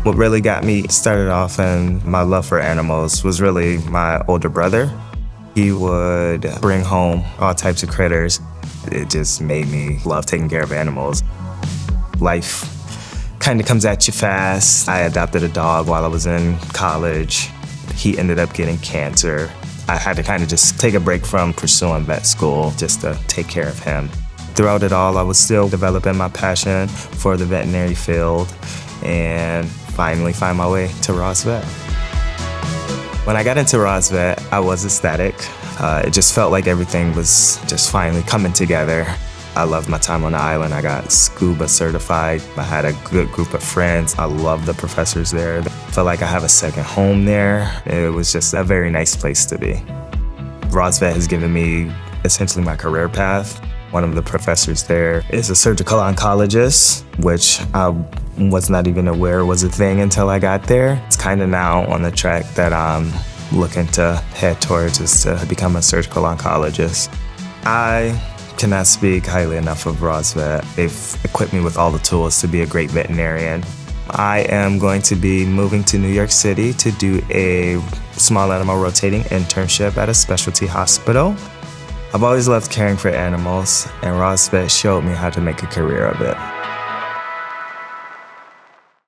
What really got me started off in my love for animals was really my older brother. He would bring home all types of critters. It just made me love taking care of animals. Life kind of comes at you fast. I adopted a dog while I was in college. He ended up getting cancer. I had to kind of just take a break from pursuing vet school just to take care of him. Throughout it all, I was still developing my passion for the veterinary field and finally find my way to Ross Vet. When I got into Ross Vet, I was ecstatic. It just felt like everything was just finally coming together. I loved my time on the island. I got scuba certified. I had a good group of friends. I loved the professors there. I felt like I have a second home there. It was just a very nice place to be. Ross Vet has given me essentially my career path. One of the professors there is a surgical oncologist, which I was not even aware was a thing until I got there. It's kind of now on the track that I'm looking to head towards, is to become a surgical oncologist. I cannot speak highly enough of Ross Vet. They've equipped me with all the tools to be a great veterinarian. I am going to be moving to New York City to do a small animal rotating internship at a specialty hospital. I've always loved caring for animals, and Ross Vet showed me how to make a career of it.